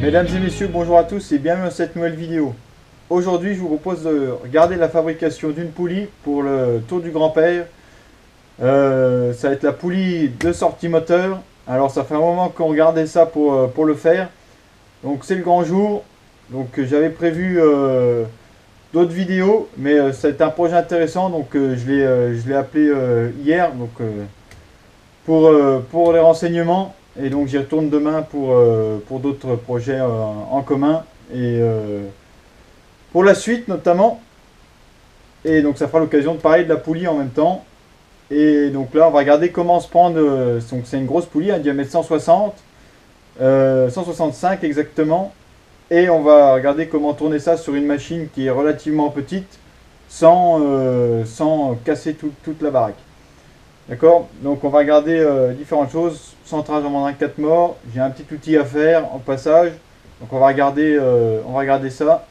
Mesdames et messieurs, bonjour à tous et bienvenue dans cette nouvelle vidéo. Aujourd'hui, je vous propose de regarder la fabrication d'une poulie pour le Tour du Grand-Père. Ça va être la poulie de sortie moteur. Alors ça fait un moment qu'on regardait ça pour le faire. Donc c'est le grand jour. Donc j'avais prévu d'autres vidéos, mais c'est un projet intéressant. Donc je l'ai appelé hier pour les renseignements. Et donc j'y retourne demain pour d'autres projets en commun. Et pour la suite notamment. Et donc ça fera l'occasion de parler de la poulie en même temps. Et donc là on va regarder comment se prendre. Donc c'est une grosse poulie, un diamètre 160, 165 exactement. Et on va regarder comment tourner ça sur une machine qui est relativement petite sans casser toute la baraque. D'accord. Donc on va regarder différentes choses. Centrage en mandrin 4 morts. J'ai un petit outil à faire en passage. Donc on va regarder ça.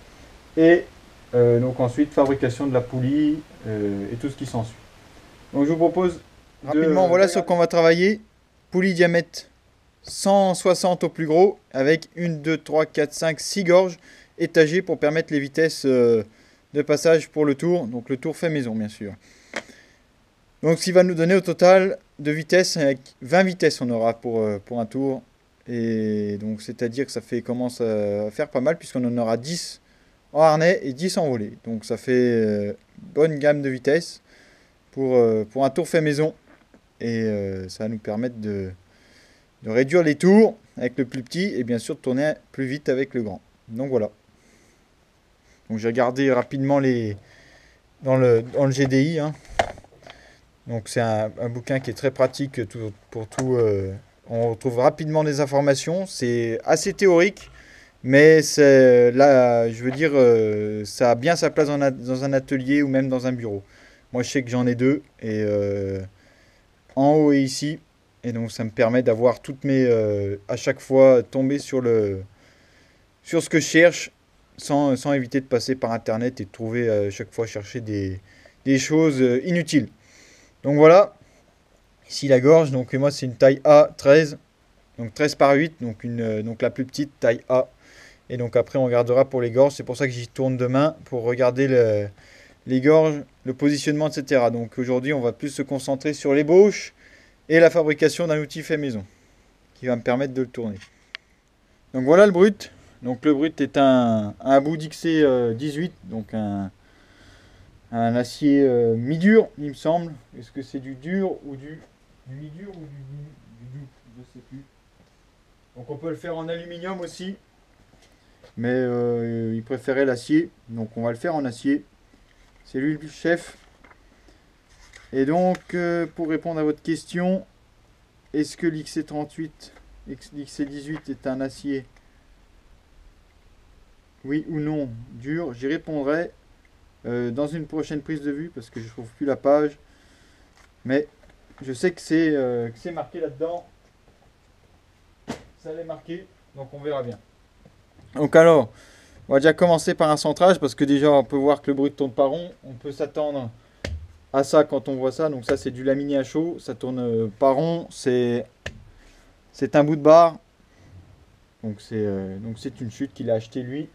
Et donc ensuite fabrication de la poulie et tout ce qui s'ensuit. Donc je vous propose rapidement, voilà ce qu'on va travailler. Poulie diamètre 160 au plus gros avec 1, 2, 3, 4, 5, 6 gorges étagées pour permettre les vitesses de passage pour le tour. Donc le tour fait maison bien sûr. Donc ce qui va nous donner au total de vitesse, avec 20 vitesses on aura pour un tour. Et donc c'est-à-dire que ça commence à faire pas mal puisqu'on en aura 10 en harnais et 10 en volée. Donc ça fait bonne gamme de vitesses pour un tour fait maison. Et ça va nous permettre de réduire les tours avec le plus petit et bien sûr de tourner plus vite avec le grand. Donc voilà. Donc j'ai regardé rapidement dans le GDI. Hein. Donc c'est un bouquin qui est très pratique pour tout. On retrouve rapidement des informations. C'est assez théorique, mais là, je veux dire, ça a bien sa place dans un atelier ou même dans un bureau. Moi, je sais que j'en ai deux, et en haut et ici. Et donc ça me permet d'avoir toutes mes... à chaque fois tomber sur ce que je cherche, sans éviter de passer par internet et de trouver à chaque fois chercher des choses inutiles. Donc voilà, ici la gorge, donc moi c'est une taille A 13, donc 13 par 8, donc la plus petite taille A. Et donc après on regardera pour les gorges, c'est pour ça que j'y tourne demain, pour regarder les gorges, le positionnement, etc. Donc aujourd'hui on va plus se concentrer sur l'ébauche et la fabrication d'un outil fait maison, qui va me permettre de le tourner. Donc voilà le brut. Donc le brut est un bout d'XC 18, donc un acier mi-dur, il me semble. Est-ce que c'est du dur ou du mi-dur ou du doux? Je ne sais plus. Donc on peut le faire en aluminium aussi, mais il préférait l'acier, donc on va le faire en acier. C'est lui le chef. Et donc pour répondre à votre question, est-ce que l'XC38, l'XC18 est un acier? Oui ou non dur? J'y répondrai dans une prochaine prise de vue parce que je ne trouve plus la page. Mais je sais que c'est marqué là-dedans. Ça l'est marqué, donc on verra bien. Donc alors, on va déjà commencer par un centrage parce que déjà on peut voir que le brut tourne pas rond. On peut s'attendre à ça quand on voit ça. Donc ça c'est du laminé à chaud, ça tourne pas rond. C'est un bout de barre. Donc c'est une chute qu'il a acheté lui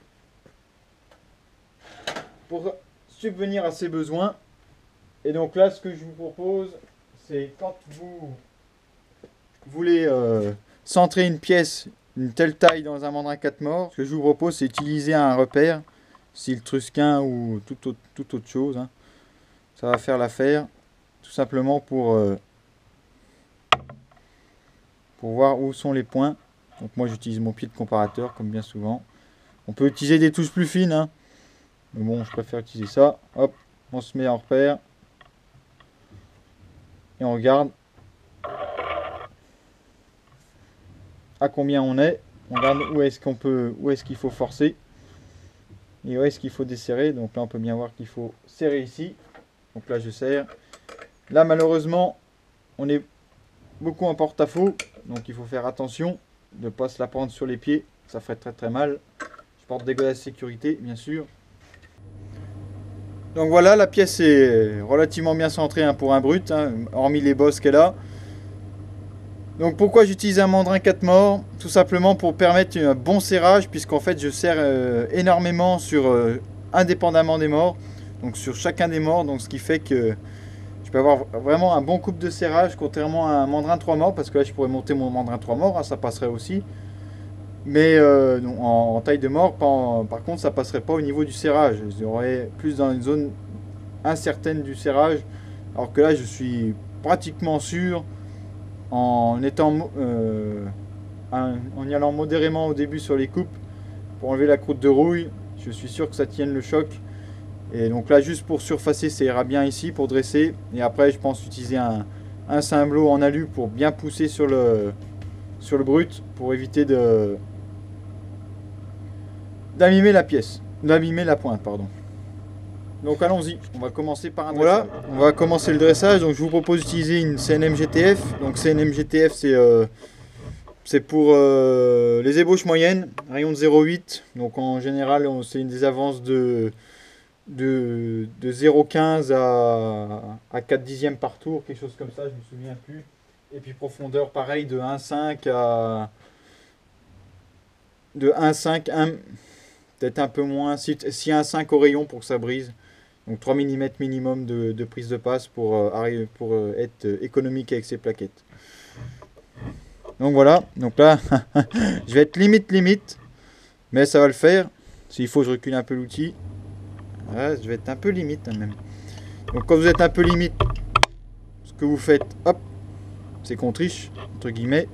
pour subvenir à ses besoins. Et donc là, ce que je vous propose, c'est quand vous voulez centrer une pièce, une telle taille dans un mandrin 4 morts, ce que je vous propose, c'est utiliser un repère, style Trusquin ou toute autre chose. Hein. Ça va faire l'affaire, tout simplement pour voir où sont les points. Donc moi, j'utilise mon pied de comparateur, comme bien souvent. On peut utiliser des touches plus fines, hein. Mais bon, je préfère utiliser ça. Hop, on se met en repère. Et on regarde à combien on est. On regarde où est-ce qu'il faut forcer. Et où est-ce qu'il faut desserrer. Donc là, on peut bien voir qu'il faut serrer ici. Donc là, je serre. Là, malheureusement, on est beaucoup en porte-à-faux. Donc il faut faire attention de ne pas se la prendre sur les pieds. Ça ferait très très mal. Je porte des godasses de sécurité, bien sûr. Donc voilà, la pièce est relativement bien centrée hein, pour un brut, hein, hormis les bosses qu'elle a. Donc pourquoi j'utilise un mandrin 4 morts? Tout simplement pour permettre un bon serrage, puisqu'en fait je serre énormément indépendamment des morts, donc sur chacun des morts, donc ce qui fait que je peux avoir vraiment un bon couple de serrage, contrairement à un mandrin 3 morts, parce que là je pourrais monter mon mandrin 3 morts, hein, ça passerait aussi. Mais en taille de mort, par contre ça passerait pas au niveau du serrage, j'aurais plus dans une zone incertaine du serrage, alors que là je suis pratiquement sûr en y allant modérément au début sur les coupes pour enlever la croûte de rouille. Je suis sûr que ça tienne le choc, et donc là juste pour surfacer ça ira bien ici pour dresser, et après je pense utiliser un cymblot en alu pour bien pousser sur le brut pour éviter d'abîmer la pièce, d'abîmer la pointe, pardon. Donc allons-y, on va commencer par un dressage. Voilà, on va commencer le dressage. Donc je vous propose d'utiliser une CNM GTF. Donc CNM GTF c'est pour les ébauches moyennes, rayon de 0,8. Donc en général c'est une des avances de 0,15 à 4 dixièmes par tour, quelque chose comme ça, je me souviens plus. Et puis profondeur pareil de 1,5 à 1, peut-être un peu moins, si 1,5 au rayon pour que ça brise. Donc 3 mm minimum de prise de passe pour être économique avec ces plaquettes. Donc voilà, donc là je vais être limite, mais ça va le faire. S'il faut je recule un peu l'outil. Voilà, je vais être un peu limite hein, même. Donc quand vous êtes un peu limite, ce que vous faites, hop, c'est qu'on triche, entre guillemets.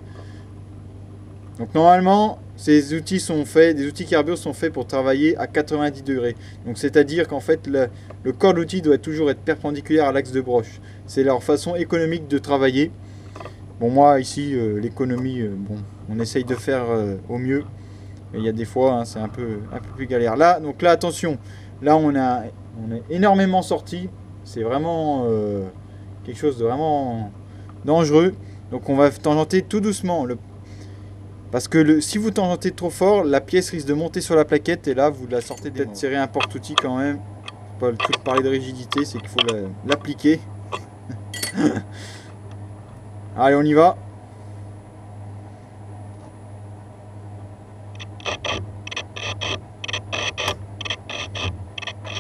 Donc normalement, ces outils des outils Carbios sont faits pour travailler à 90 degrés. Donc c'est-à-dire qu'en fait, le corps de l'outil doit toujours être perpendiculaire à l'axe de broche. C'est leur façon économique de travailler. Bon, moi ici, l'économie, bon, on essaye de faire au mieux. Mais il y a des fois, hein, c'est un peu plus galère. Là, donc là, attention, là on est énormément sorti. C'est vraiment quelque chose de vraiment dangereux. Donc on va tangenter tout doucement. Parce que si vous tangentez trop fort, la pièce risque de monter sur la plaquette et là vous la sortez. Peut-être serrer un porte-outil quand même. Faut pas tout parler de rigidité, c'est qu'il faut l'appliquer. Allez, on y va.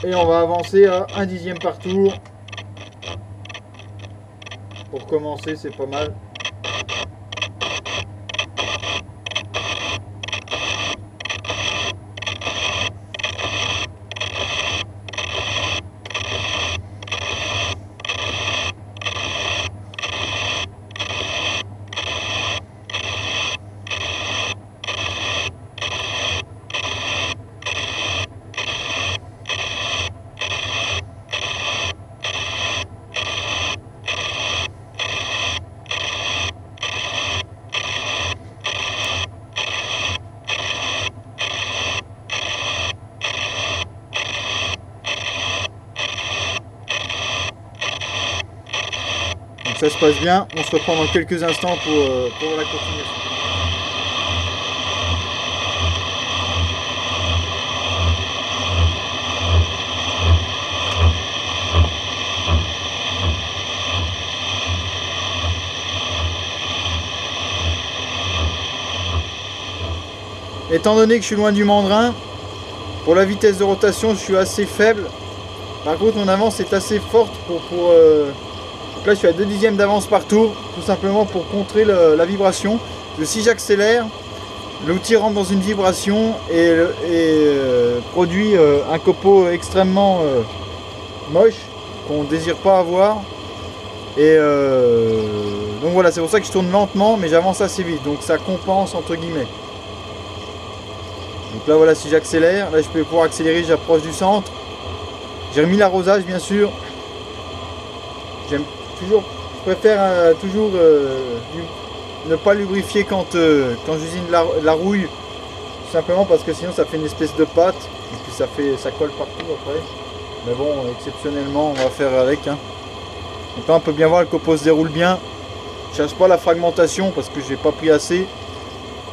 Et on va avancer à 1 dixième par tour. Pour commencer, c'est pas mal. Ça se passe bien, on se reprend dans quelques instants pour la continuation. Étant donné que je suis loin du mandrin, pour la vitesse de rotation je suis assez faible. Par contre mon avance est assez forte pour donc là je suis à 2 dixièmes d'avance par tour, tout simplement pour contrer la vibration. Si j'accélère, l'outil rentre dans une vibration et produit un copeau extrêmement moche qu'on ne désire pas avoir. Et donc voilà, c'est pour ça que je tourne lentement mais j'avance assez vite, donc ça compense entre guillemets. Donc là voilà, si j'accélère, là je peux pouvoir accélérer, j'approche du centre. J'ai remis l'arrosage bien sûr. Je préfère toujours ne pas lubrifier quand j'usine la rouille, tout simplement parce que sinon ça fait une espèce de pâte et puis ça colle partout après. Mais bon, exceptionnellement on va faire avec. Hein. Donc là on peut bien voir, le copeau se déroule bien. Je cherche pas la fragmentation parce que j'ai pas pris assez.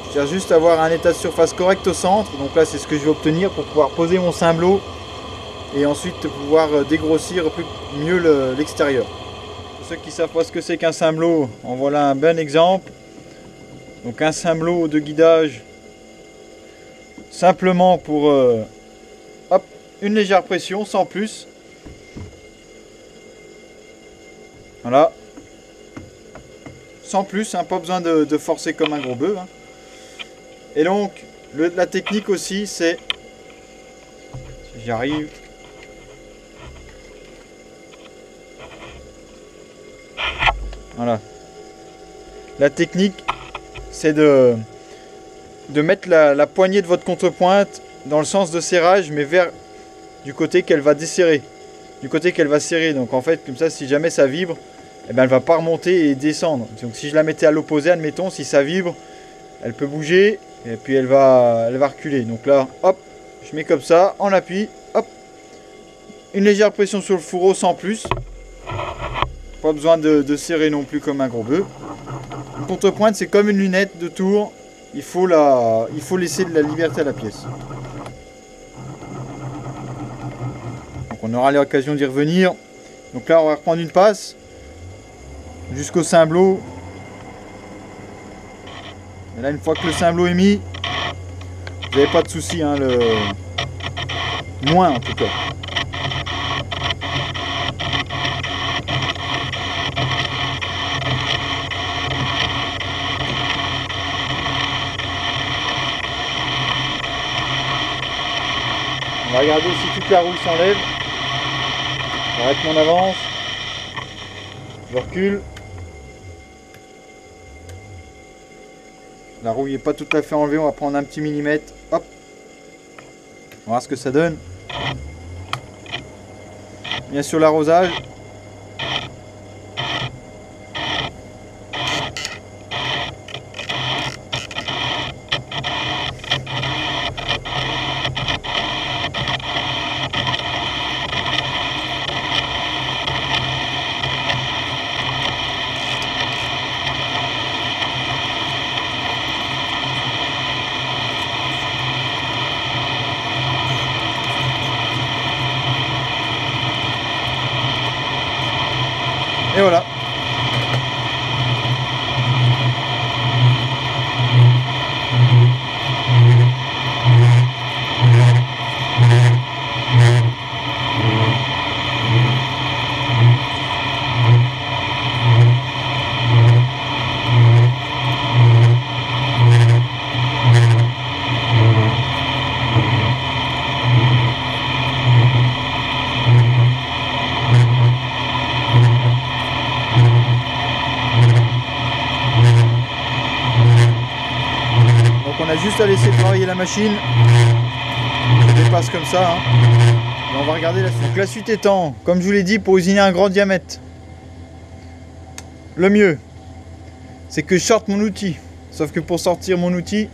Je cherche juste à avoir un état de surface correct au centre. Donc là c'est ce que je vais obtenir pour pouvoir poser mon cymblot et ensuite pouvoir dégrossir mieux l'extérieur. Pour ceux qui ne savent pas ce que c'est qu'un cymblot, en voilà un bon exemple. Donc un cymblot de guidage simplement pour hop, une légère pression sans plus. Voilà. Sans plus, hein, pas besoin de forcer comme un gros bœuf. Hein. Et donc la technique aussi c'est, si j'y arrive, voilà. La technique c'est de mettre la poignée de votre contrepointe dans le sens de serrage, mais vers du côté qu'elle va desserrer, du côté qu'elle va serrer. Donc en fait, comme ça, si jamais ça vibre, eh ben, elle va pas remonter et descendre. Donc si je la mettais à l'opposé, admettons, si ça vibre, elle peut bouger et puis elle va reculer. Donc là, hop, je mets comme ça, en appui, hop, une légère pression sur le fourreau sans plus. Pas besoin de serrer non plus comme un gros bœuf. Une contrepointe, c'est comme une lunette de tour. Il faut laisser de la liberté à la pièce. Donc on aura l'occasion d'y revenir. Donc là, on va reprendre une passe jusqu'au cymblot. Et là, une fois que le cymblot est mis, vous n'avez pas de souci, hein, moins en tout cas. On va regarder si toute la rouille s'enlève. J'arrête mon avance. Je recule. La rouille n'est pas tout à fait enlevée. On va prendre un petit millimètre. Hop. On va voir ce que ça donne. Bien sûr, l'arrosage. Et voilà. On a juste à laisser travailler la machine. Je dépasse comme ça. Hein. Et on va regarder la suite. Donc la suite étant, comme je vous l'ai dit, pour usiner un grand diamètre, le mieux, c'est que je sorte mon outil. Sauf que pour sortir mon outil,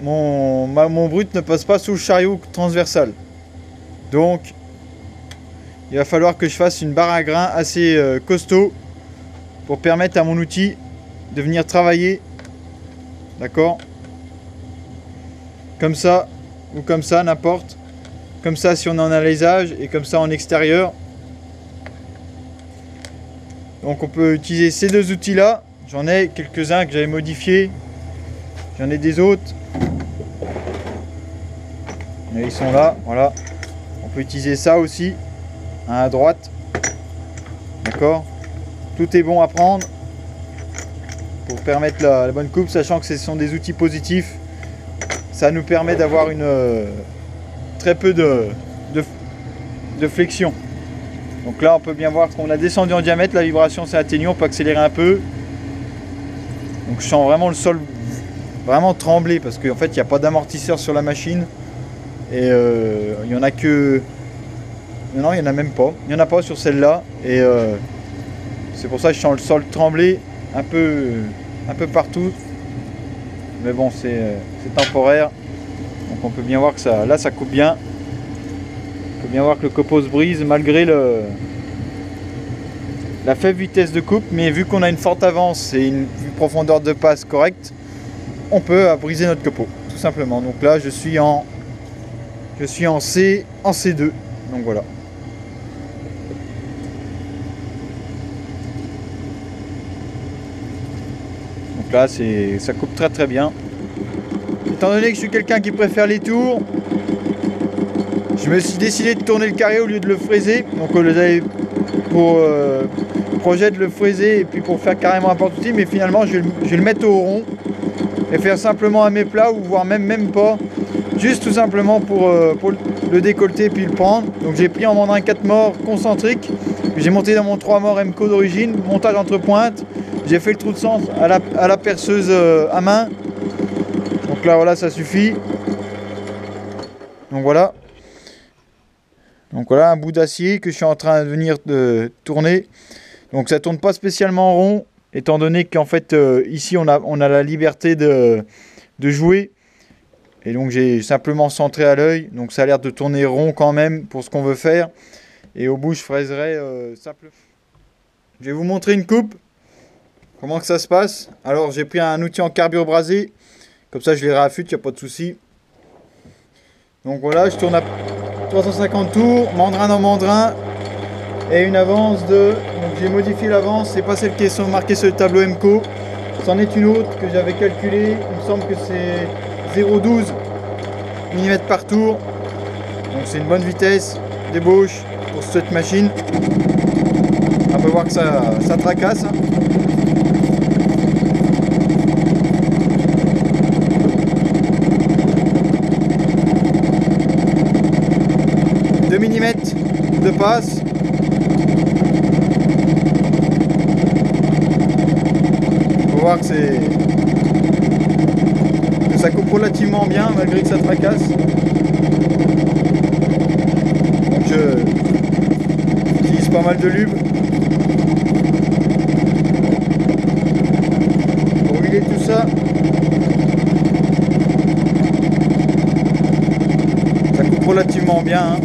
mon brut ne passe pas sous le chariot transversal. Donc, il va falloir que je fasse une barre à grains assez costaud pour permettre à mon outil de venir travailler. D'accord ? Comme ça ou comme ça, n'importe. Comme ça si on est en alésage et comme ça en extérieur. Donc on peut utiliser ces deux outils là. J'en ai quelques-uns que j'avais modifiés. J'en ai des autres. Et ils sont là, voilà. On peut utiliser ça aussi, à droite. D'accord. Tout est bon à prendre pour permettre la bonne coupe, sachant que ce sont des outils positifs. Ça nous permet d'avoir très peu de flexion. Donc là on peut bien voir qu'on a descendu en diamètre, la vibration s'est atténuée, on peut accélérer un peu. Donc je sens vraiment le sol vraiment trembler parce qu'en fait il n'y a pas d'amortisseur sur la machine. Et il n'y en a que... Non, il n'y en a même pas. Il n'y en a pas sur celle-là. Et c'est pour ça que je sens le sol trembler un peu partout. Mais bon, c'est temporaire. Donc on peut bien voir que ça, là ça coupe bien. On peut bien voir que le copeau se brise malgré la faible vitesse de coupe. Mais vu qu'on a une forte avance et une profondeur de passe correcte, on peut briser notre copeau, tout simplement. Donc là je suis en C2. Donc voilà. Donc là, ça coupe très très bien. Étant donné que je suis quelqu'un qui préfère les tours, je me suis décidé de tourner le carré au lieu de le fraiser. Donc pour projet de le fraiser et puis pour faire carrément un porte-outil, mais finalement je vais le mettre au rond et faire simplement un méplat ou voire même pas, juste tout simplement pour le décolleter puis le prendre. Donc j'ai pris en mandrin 4 morts concentriques, j'ai monté dans mon 3 morts MCO d'origine, montage entre pointes, j'ai fait le trou de sens à la perceuse à main. Donc là voilà, ça suffit. Donc voilà un bout d'acier que je suis en train de venir de tourner. Donc ça tourne pas spécialement rond, étant donné qu'en fait ici on a la liberté de jouer. Et donc j'ai simplement centré à l'œil, donc ça a l'air de tourner rond quand même pour ce qu'on veut faire. Et au bout je fraiserai simplement. Je vais vous montrer une coupe, comment que ça se passe. Alors j'ai pris un outil en carbure brasé, comme ça je les réaffûte, il n'y a pas de souci. Donc voilà, je tourne à 350 tours, mandrin dans mandrin, et une avance de... Donc j'ai modifié l'avance, c'est pas celle qui est marquée sur le tableau MCO, c'en est une autre que j'avais calculée, il me semble que c'est 0,12 mm par tour, donc c'est une bonne vitesse d'ébauche pour cette machine. On peut voir que ça tracasse. 2 mm de passe. On peut voir que ça coupe relativement bien malgré que ça tracasse. Donc j'utilise pas mal de lube pour huiler tout ça. Ça coupe relativement bien, hein.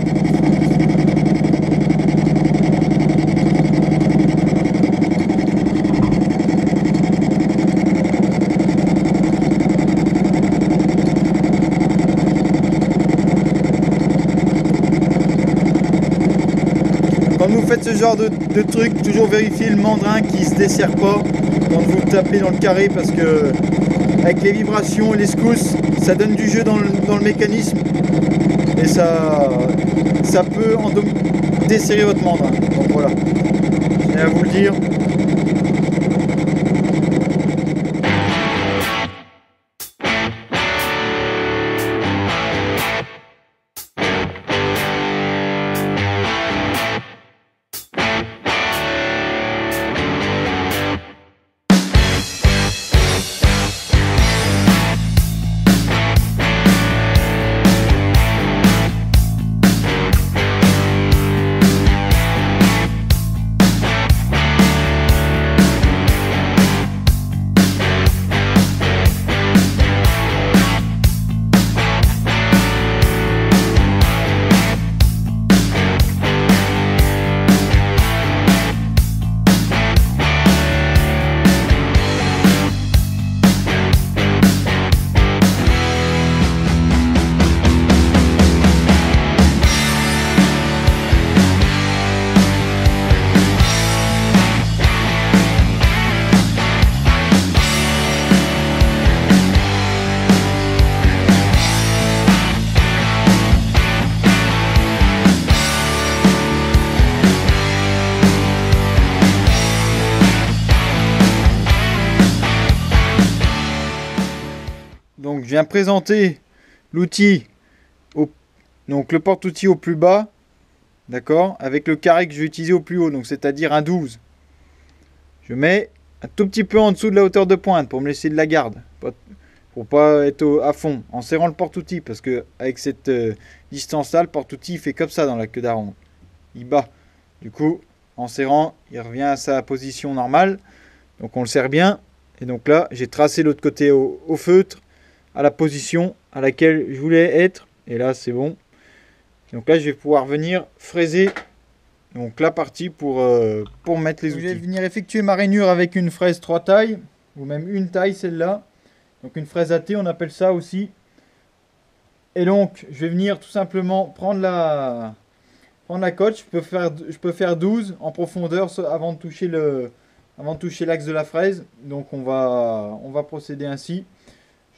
Quand vous faites ce genre de truc, toujours vérifier le mandrin qui se desserre pas quand vous tapez dans le carré, parce que avec les vibrations et les secousses, ça donne du jeu dans le mécanisme et ça peut desserrer votre mandrin. Donc voilà, je viens à vous le dire. Donc je viens présenter l'outil, donc le porte-outil au plus bas, d'accord, avec le carré que je vais utiliser au plus haut, donc c'est-à-dire un 12. Je mets un tout petit peu en dessous de la hauteur de pointe pour me laisser de la garde, pour pas être à fond, en serrant le porte-outil, parce que avec cette distance-là, le porte-outil il fait comme ça dans la queue d'aronde, il bat. Du coup, en serrant, il revient à sa position normale, donc on le serre bien. Et donc là, j'ai tracé l'autre côté au feutre, à la position à laquelle je voulais être, et là c'est bon. Donc là je vais pouvoir venir fraiser donc la partie pour mettre les outils. Je vais venir effectuer ma rainure avec une fraise 3 tailles, ou même une taille, celle-là, donc une fraise AT on appelle ça aussi. Et donc je vais venir tout simplement prendre la cote. Je peux faire 12 en profondeur avant de toucher avant de toucher l'axe de la fraise. Donc on va procéder ainsi.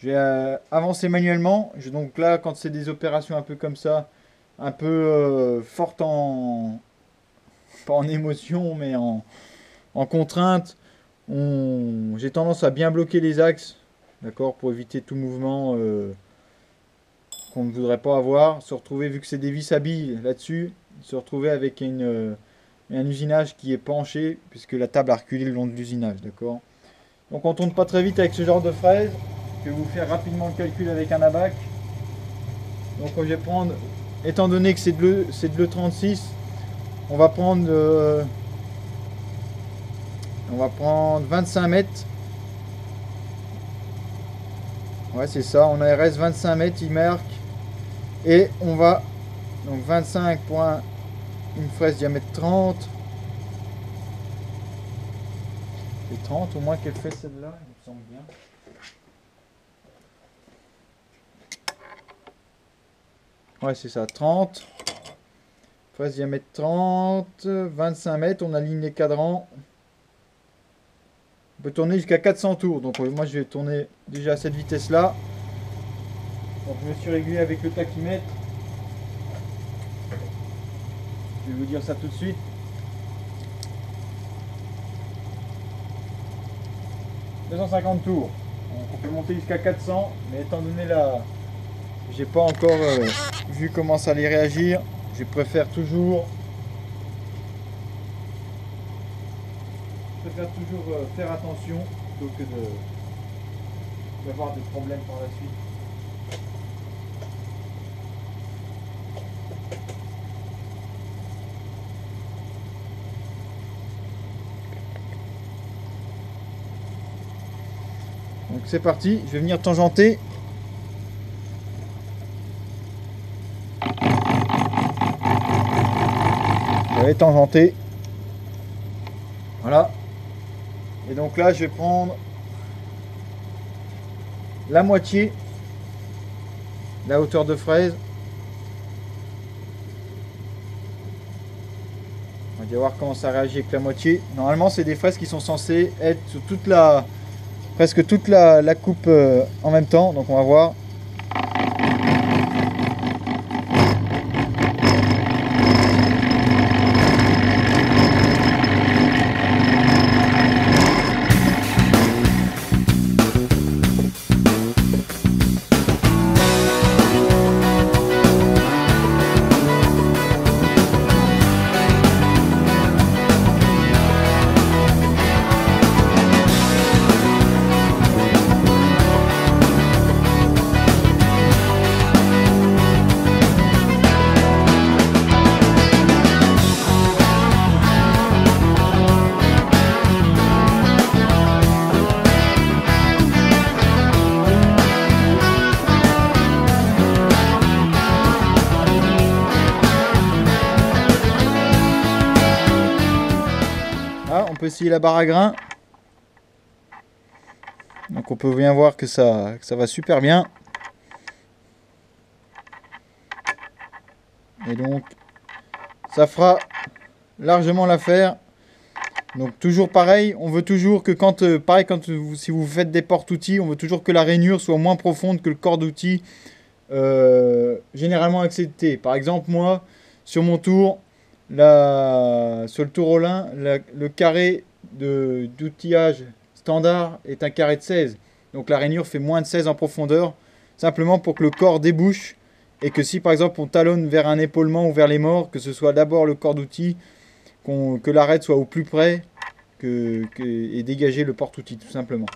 Je vais avancer manuellement. Donc là, quand c'est des opérations un peu comme ça, un peu fortes pas en émotion, mais en contrainte, j'ai tendance à bien bloquer les axes, d'accord, pour éviter tout mouvement qu'on ne voudrait pas avoir. Se retrouver, vu que c'est des vis à billes là-dessus, se retrouver avec un usinage qui est penché, puisque la table a reculé le long de l'usinage, d'accord. Donc on tourne pas très vite avec ce genre de fraise. Je vais vous faire rapidement le calcul avec un abac. Donc je vais prendre, étant donné que c'est de l'E36, on va prendre 25 mètres. Ouais, c'est ça, on a RS 25 mètres, il marque. Et on va, donc 25 points, une fraise diamètre 30. C'est 30 au moins qu'elle fait celle-là, il me semble bien. Ouais, c'est ça, 30. Fraise diamètre 30, 25 mètres, on aligne les cadrans. On peut tourner jusqu'à 400 tours. Donc moi je vais tourner déjà à cette vitesse-là. Donc je me suis réglé avec le tachymètre. Je vais vous dire ça tout de suite. « 250 tours. Donc on peut monter jusqu'à 400, mais étant donné j'ai pas encore vu comment ça allait réagir. Je préfère toujours faire attention plutôt que d'avoir des problèmes par la suite. Donc c'est parti, je vais venir tangenter. Je vais tangenter. Voilà. Et donc là, je vais prendre la moitié de la hauteur de fraise. On va voir comment ça réagit avec la moitié. Normalement, c'est des fraises qui sont censées être sur presque toute la coupe en même temps. Donc on va voir. On peut essayer la barre à grains. Donc on peut bien voir que ça va super bien. Et donc ça fera largement l'affaire. Donc toujours pareil, on veut toujours que si vous faites des porte-outils, on veut toujours que la rainure soit moins profonde que le corps d'outil généralement accepté. Par exemple, moi, sur mon tour, sur le tour Olin, le carré d'outillage standard est un carré de 16. Donc la rainure fait moins de 16 en profondeur, simplement pour que le corps débouche et que si par exemple on talonne vers un épaulement ou vers les morts, que ce soit d'abord le corps d'outil, que l'arête soit au plus près et dégager le porte-outil tout simplement.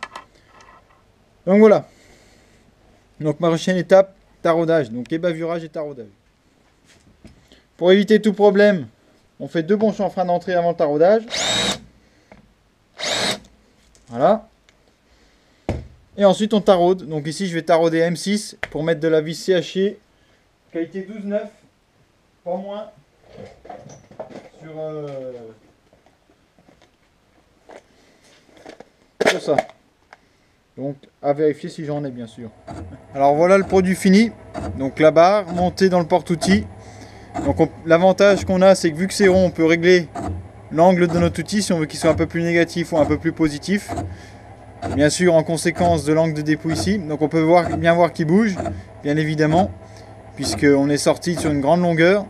Donc voilà. Donc ma prochaine étape, taraudage. Donc ébavurage et taraudage. Pour éviter tout problème, on fait 2 bons chanfreins d'entrée avant le taraudage. Voilà. Et ensuite on taraude. Donc ici je vais tarauder M6 pour mettre de la vis CHI. Qualité 12,9. Pas moins. Sur ça. Donc à vérifier si j'en ai bien sûr. Alors voilà le produit fini. Donc la barre montée dans le porte-outil. Donc l'avantage qu'on a, c'est que vu que c'est rond, on peut régler l'angle de notre outil si on veut qu'il soit un peu plus négatif ou un peu plus positif. Bien sûr en conséquence de l'angle de dépôt ici. Donc on peut bien voir qu'il bouge, bien évidemment, puisqu'on est sorti sur une grande longueur.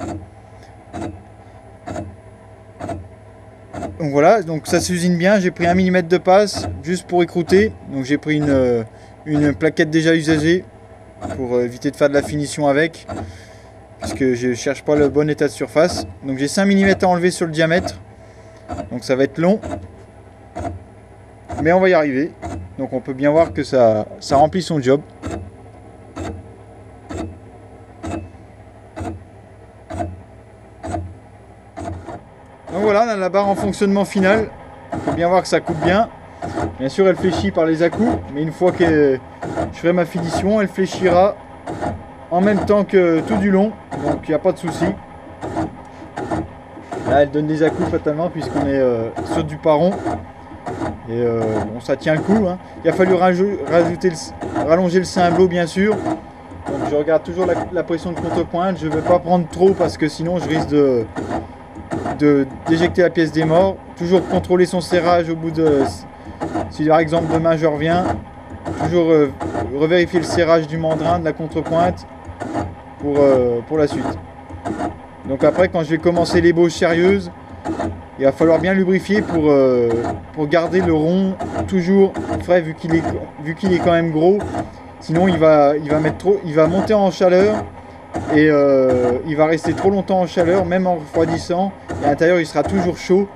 Donc voilà, donc ça s'usine bien. J'ai pris 1 mm de passe juste pour écrouter. Donc j'ai pris une plaquette déjà usagée pour éviter de faire de la finition avec, puisque je ne cherche pas le bon état de surface. Donc j'ai 5 mm à enlever sur le diamètre. Donc ça va être long, mais on va y arriver. Donc on peut bien voir que ça remplit son job. Donc voilà, on a la barre en fonctionnement final. On peut bien voir que ça coupe bien. Bien sûr elle fléchit par les à-coups, mais une fois que je ferai ma finition, elle fléchira en même temps que tout du long. Donc il n'y a pas de souci. Là elle donne des à-coups fatalement puisqu'on est sur du paron. Et bon, ça tient le coup, hein. Il a fallu rallonger le cymblot bien sûr. Donc je regarde toujours la pression de contrepointe. Je ne vais pas prendre trop parce que sinon je risque d'éjecter la pièce des morts. Toujours contrôler son serrage au bout de... Si par exemple demain je reviens, toujours revérifier le serrage du mandrin, de la contrepointe pour la suite. Donc après quand je vais commencer l'ébauche sérieuse, il va falloir bien lubrifier pour garder le rond toujours frais vu qu'il est quand même gros. Sinon il va monter en chaleur et il va rester trop longtemps en chaleur, même en refroidissant. Et à l'intérieur il sera toujours chaud.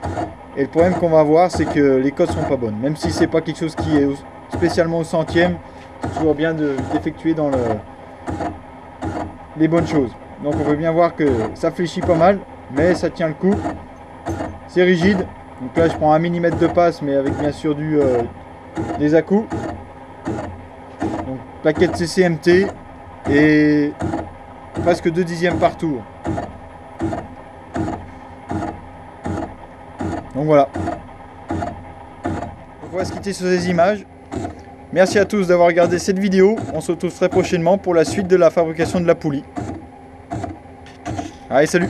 Et le problème qu'on va avoir, c'est que les cotes sont pas bonnes. Même si c'est pas quelque chose qui est spécialement au centième, c'est toujours bien d'effectuer dans les bonnes choses. Donc on peut bien voir que ça fléchit pas mal, mais ça tient le coup. C'est rigide. Donc là je prends 1 mm de passe, mais avec bien sûr des à-coups. Donc plaquette CCMT et presque 2 dixièmes par tour. Donc voilà. On va se quitter sur ces images. Merci à tous d'avoir regardé cette vidéo. On se retrouve très prochainement pour la suite de la fabrication de la poulie. Allez, salut!